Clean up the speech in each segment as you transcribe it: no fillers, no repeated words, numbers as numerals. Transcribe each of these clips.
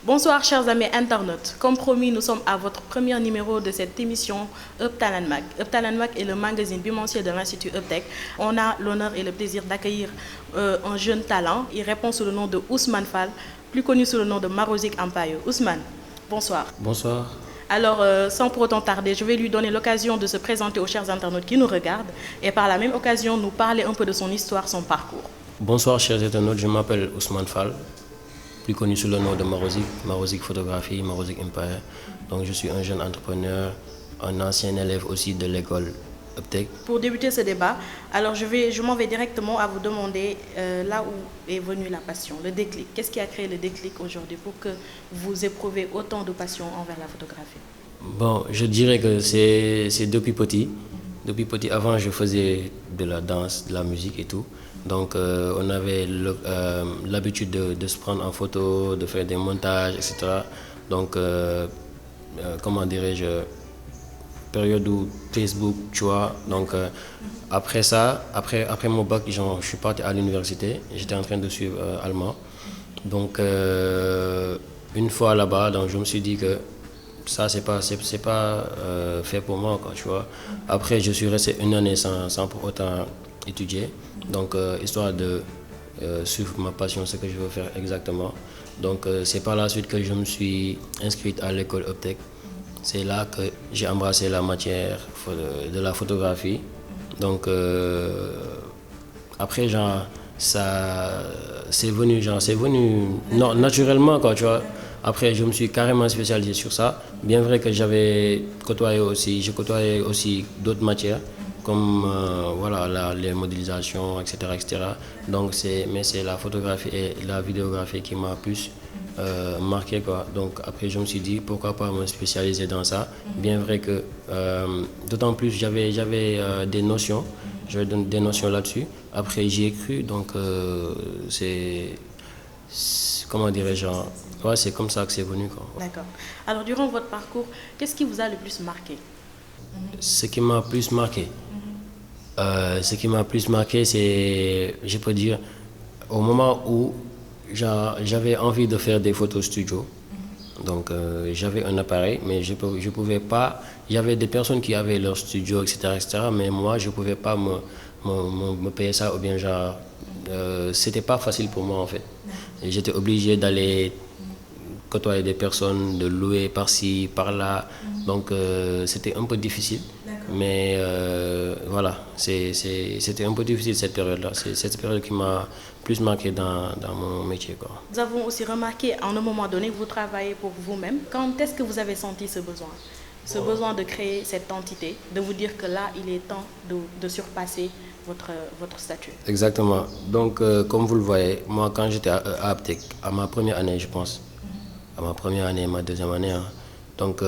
Bonsoir chers amis internautes. Comme promis, nous sommes à votre premier numéro de cette émission Uptalent Mag. Uptalent Mag est le magazine bimensuel de l'Institut Uptech. On a l'honneur et le plaisir d'accueillir un jeune talent. Il répond sous le nom de Ousmane Fall, plus connu sous le nom de Marozik Empire. Ousmane, bonsoir. Bonsoir. Alors, sans pour autant tarder, je vais lui donner l'occasion de se présenter aux chers internautes qui nous regardent et par la même occasion nous parler un peu de son histoire, son parcours. Bonsoir chers internautes, je m'appelle Ousmane Fall, plus connu sous le nom de Marozik, Marozik Photographie, Marozik Empire. Donc je suis un jeune entrepreneur, un ancien élève aussi de l'école Uptech. Pour débuter ce débat, alors je m'en vais directement à vous demander là où est venue la passion, le déclic. Qu'est-ce qui a créé le déclic aujourd'hui pour que vous éprouvez autant de passion envers la photographie? Bon, je dirais que c'est depuis petit. Depuis petit, avant je faisais de la danse, de la musique et tout. Donc on avait l'habitude de se prendre en photo, de faire des montages, etc. Donc comment dirais-je, période où Facebook, tu vois. Donc après ça, après mon bac, je suis parti à l'université. J'étais en train de suivre allemand. Donc une fois là-bas, donc je me suis dit que ça c'est pas fait pour moi, quoi, tu vois. Après je suis resté une année sans pour autant étudier, donc histoire de suivre ma passion, ce que je veux faire exactement. Donc c'est par la suite que je me suis inscrite à l'école Uptech. C'est là que j'ai embrassé la matière de la photographie. Donc après genre ça c'est venu non, naturellement, quoi, tu vois. Après, je me suis carrément spécialisé sur ça. Bien vrai que j'ai côtoyé aussi d'autres matières, comme voilà, les modélisations, etc., etc. Donc, mais c'est la photographie et la vidéographie qui m'a plus marqué, quoi. Donc, après, je me suis dit, pourquoi pas me spécialiser dans ça. Bien vrai que, d'autant plus, j'avais des notions, j'avais des notions là-dessus. Après, j'y ai cru, donc comment dirais-je, ouais, c'est comme ça que c'est venu, quoi. D'accord. Alors, durant votre parcours, qu'est-ce qui vous a le plus marqué? Ce qui m'a plus marqué, c'est, je peux dire, au moment où j'avais envie de faire des photos studio. Donc, j'avais un appareil, mais je pouvais pas. Il y avait des personnes qui avaient leur studio, etc., etc., mais moi, je pouvais pas me payer ça, ou bien genre, c'était pas facile pour moi, en fait. Et j'étais obligé d'aller côtoyer des personnes, de louer par-ci, par-là. Donc c'était un peu difficile. Mais voilà, c'était un peu difficile cette période-là. C'est cette période qui m'a plus marqué dans mon métier, quoi. Nous avons aussi remarqué à un moment donné que vous travaillez pour vous-même. Quand est-ce que vous avez senti ce besoin? Ce besoin de créer cette entité, de vous dire que là, il est temps de surpasser votre statut. Exactement. Donc, comme vous le voyez, moi, quand j'étais à Aptec, à ma première année, je pense, à ma première année, ma deuxième année, hein, donc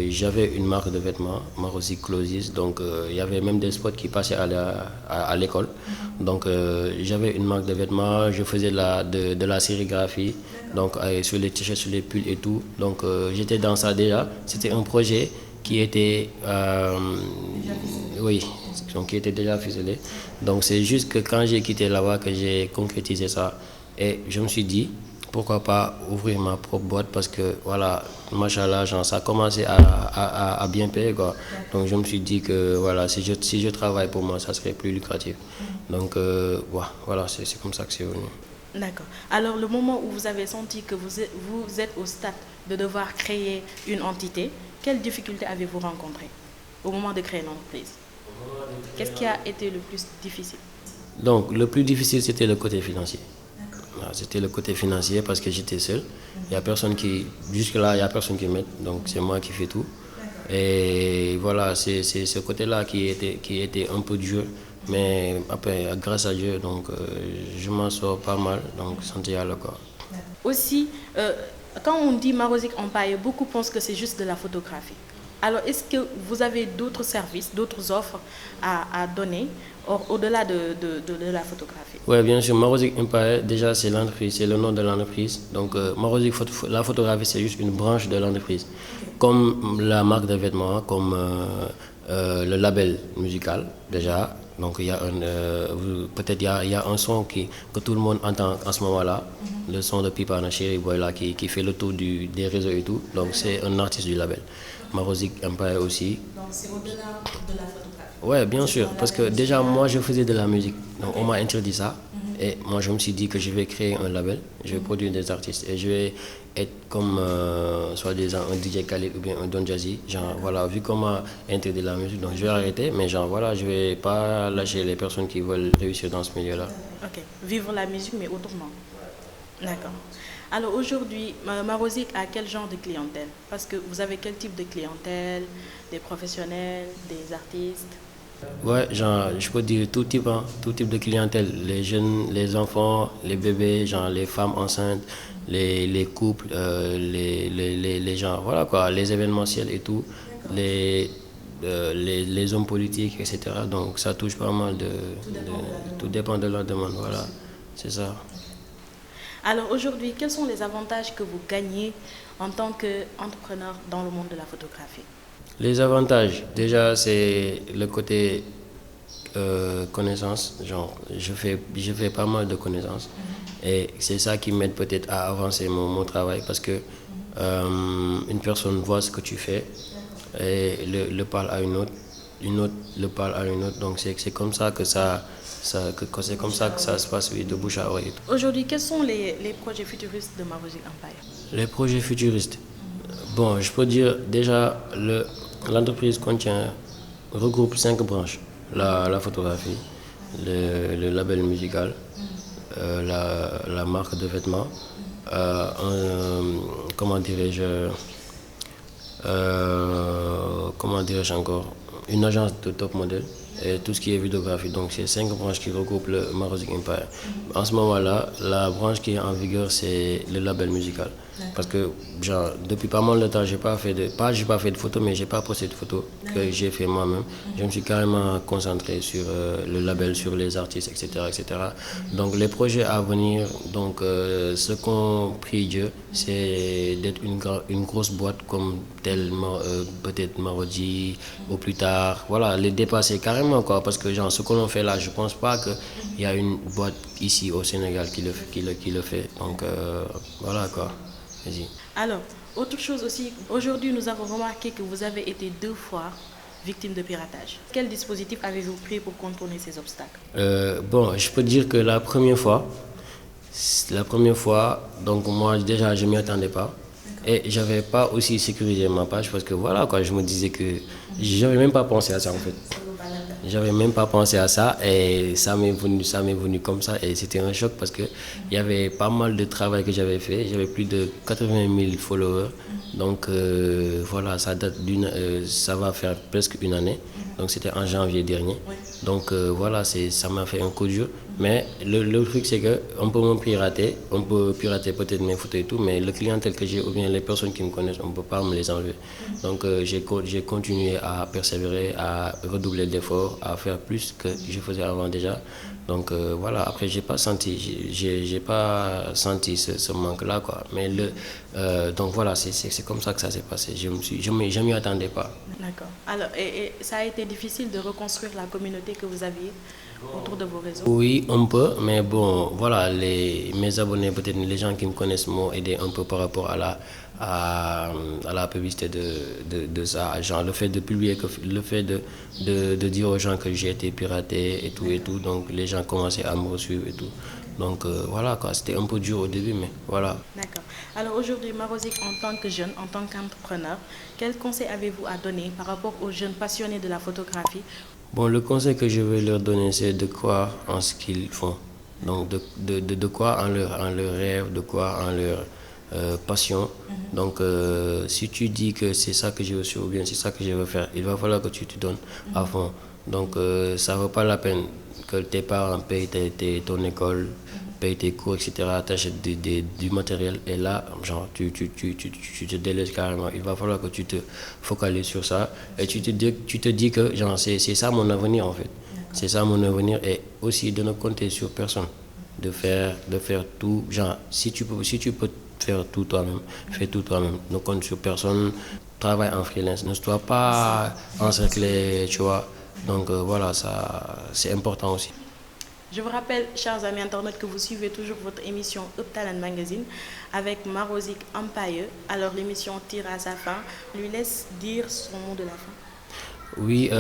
j'avais une marque de vêtements, Marozik Closes. Donc, il y avait même des spots qui passaient à l'école. Donc, j'avais une marque de vêtements, je faisais de la sérigraphie, donc sur les t-shirts, sur les pulls et tout. Donc, j'étais dans ça déjà. C'était un projet qui était, oui, donc qui était déjà ficelé. Donc c'est juste que quand j'ai quitté là-bas que j'ai concrétisé ça. Et je me suis dit, pourquoi pas ouvrir ma propre boîte, parce que voilà, machallah, genre, ça a commencé à bien payer, quoi. Donc je me suis dit que voilà, si je travaille pour moi, ça serait plus lucratif. Donc voilà, c'est comme ça que c'est venu. D'accord. Alors le moment où vous avez senti que vous êtes au stade de devoir créer une entité, quelles difficultés avez-vous rencontrées au moment de créer l'entreprise? Qu'est-ce qui a été le plus difficile? Donc le plus difficile, c'était le côté financier. C'était le côté financier parce que j'étais seul. Il y a personne qui, jusque-là, il n'y a personne qui m'aide, donc c'est moi qui fais tout. Et voilà, c'est ce côté-là qui était un peu dur. Mais après, grâce à Dieu, donc, je m'en sors pas mal, donc santé à la quoi. Aussi, quand on dit Marozik Empire, beaucoup pensent que c'est juste de la photographie. Alors, est-ce que vous avez d'autres services, d'autres offres à donner au-delà de la photographie? Oui, bien sûr. Marozik Empire, déjà, c'est l'entreprise, c'est le nom de l'entreprise. Donc, Marozik, la photographie, c'est juste une branche de l'entreprise. Comme la marque de vêtements, comme le label musical, déjà. Donc il y a peut-être il y a un son que tout le monde entend en ce moment-là, le son de Pipana Chéri Boy là, qui fait le tour des réseaux et tout. Donc c'est un artiste du label. Marosic Empire aussi. Donc c'est au-delà de la photographie. Ouais, bien sûr, parce que déjà moi je faisais de la musique, donc on m'a interdit ça. Et moi je me suis dit que je vais créer un label, je vais produire des artistes et je vais être comme soi-disant un DJ Khaled ou bien un Don Jazzy. Genre voilà, vu qu'on m'a interdit la musique, donc je vais arrêter, mais genre voilà, je vais pas lâcher les personnes qui veulent réussir dans ce milieu-là. Ok, vivre la musique mais autrement. D'accord. Alors aujourd'hui, Marosic a quel genre de clientèle? Parce que vous avez quel type de clientèle? Des professionnels, des artistes? Ouais, genre, je peux dire tout type, hein, tout type de clientèle. Les jeunes, les enfants, les bébés, genre les femmes enceintes, les couples, les gens, voilà quoi, les événementiels et tout, les hommes politiques, etc. Donc ça touche pas mal tout dépend de la demande, voilà, c'est ça. Alors aujourd'hui, quels sont les avantages que vous gagnez en tant qu'entrepreneur dans le monde de la photographie? Les avantages, déjà, c'est le côté connaissance. Genre, je fais pas mal de connaissances. Et c'est ça qui m'aide peut-être à avancer mon travail parce que une personne voit ce que tu fais et le parle à une autre le parle à une autre. Donc, c'est comme ça que c'est comme ça que ça se passe, oui, de bouche à oreille. Aujourd'hui, quels sont les projets futuristes de Marosic Empire? Les projets futuristes. Bon, je peux dire déjà, l'entreprise regroupe 5 branches. La photographie, le label musical, la marque de vêtements, comment dirais-je encore, une agence de top modèle et tout ce qui est vidéographie. Donc c'est 5 branches qui regroupent le Marosic Empire. En ce moment-là, la branche qui est en vigueur, c'est le label musical. Parce que genre, depuis pas mal de temps, j'ai pas fait de photos, mais j'ai pas posté de photos que j'ai fait moi-même. Je me suis carrément concentré sur le label, sur les artistes, etc., etc. Donc les projets à venir, donc ce qu'on prie Dieu, c'est d'être une grosse boîte comme telle peut-être Marodi ou plus tard. Voilà, les dépasser carrément quoi. Parce que genre ce que l'on fait là, je pense pas qu'il y a une boîte ici au Sénégal qui le fait. Donc voilà quoi. Vas-y. Alors, autre chose aussi, aujourd'hui nous avons remarqué que vous avez été 2 fois victime de piratage. Quel dispositif avez-vous pris pour contourner ces obstacles? Bon, je peux dire que la première fois, donc moi déjà je m'y attendais pas. Et j'avais pas aussi sécurisé ma page parce que voilà quoi, je me disais que j'avais même pas pensé à ça en fait. J'avais même pas pensé à ça et ça m'est venu comme ça et c'était un choc parce que il y avait pas mal de travail que j'avais fait. J'avais plus de 80 000 followers. Donc voilà, ça va faire presque une année. Donc c'était en janvier dernier. Donc voilà, ça m'a fait un coup dur. Mais le truc c'est que on peut pirater peut-être mes photos et tout, mais le clientèle que j'ai ou bien les personnes qui me connaissent, on ne peut pas me les enlever. Donc j'ai continué à persévérer, à redoubler d'efforts, à faire plus que je faisais avant déjà. Donc voilà, après j'ai pas senti ce manque-là quoi. Mais donc voilà, c'est comme ça que ça s'est passé. Je m'y attendais pas. D'accord. Alors, et ça a été difficile de reconstruire la communauté que vous aviez autour de vos réseaux? Oui, un peu, mais bon, voilà, mes abonnés, peut-être les gens qui me connaissent m'ont aidé un peu par rapport à la publicité de ça. Genre le fait de publier, le fait de dire aux gens que j'ai été piraté et tout, donc les gens commençaient à me suivre et tout. Donc voilà, quoi, c'était un peu dur au début, mais voilà. D'accord. Alors aujourd'hui, Marosic, en tant que jeune, en tant qu'entrepreneur, quel conseil avez-vous à donner par rapport aux jeunes passionnés de la photographie? Bon, le conseil que je vais leur donner, c'est de croire en ce qu'ils font. Donc, de croire en leur rêve, de croire en leur passion. Donc, si tu dis que c'est ça que je veux faire ou bien c'est ça que je veux faire, il va falloir que tu te donnes à fond. Donc, ça ne vaut pas la peine que tes parents payent ton école, payent tes cours, etc., t'achètes du matériel et là, genre, tu te délaisses carrément. Il va falloir que tu te focalises sur ça et tu te dis que genre, c'est ça mon avenir en fait. C'est ça mon avenir et aussi de ne compter sur personne. De faire tout, genre, si tu peux faire tout toi-même, fais tout toi-même. Ne compte sur personne, travaille en freelance. Ne sois pas encerclé, tu vois, Donc voilà, ça c'est important aussi. Je vous rappelle, chers amis internautes, que vous suivez toujours votre émission Up Talent Magazine avec Marozik Empire. Alors l'émission tire à sa fin. Je lui laisse dire son mot de la fin. Oui,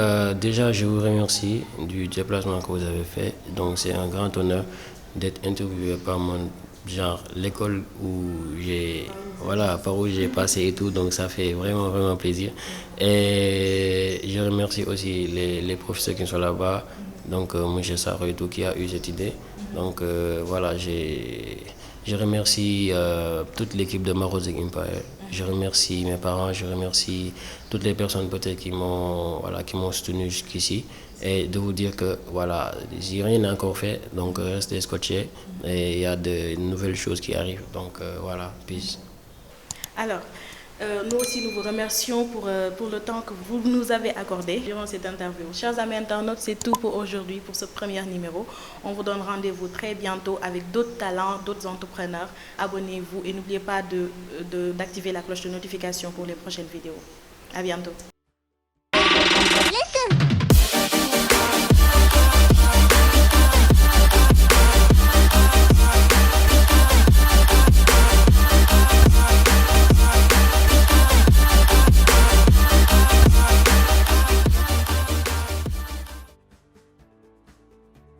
déjà je vous remercie du déplacement que vous avez fait. Donc c'est un grand honneur d'être interviewé par mon genre l'école où j'ai par où j'ai passé et tout. Donc ça fait vraiment plaisir. Et je remercie aussi les professeurs qui sont là-bas. Donc M. Sarro et tout qui a eu cette idée. Donc je remercie toute l'équipe de Marozik Empire. Je remercie mes parents, je remercie toutes les personnes peut-être qui m'ont soutenu jusqu'ici. Et de vous dire que voilà, j'ai rien encore fait, donc restez scotchés et il y a de nouvelles choses qui arrivent. Donc voilà, peace. Alors, nous aussi, nous vous remercions pour le temps que vous nous avez accordé durant cette interview. Chers amis internautes, c'est tout pour aujourd'hui, pour ce premier numéro. On vous donne rendez-vous très bientôt avec d'autres talents, d'autres entrepreneurs. Abonnez-vous et n'oubliez pas d'activer la cloche de notification pour les prochaines vidéos. À bientôt. Listen.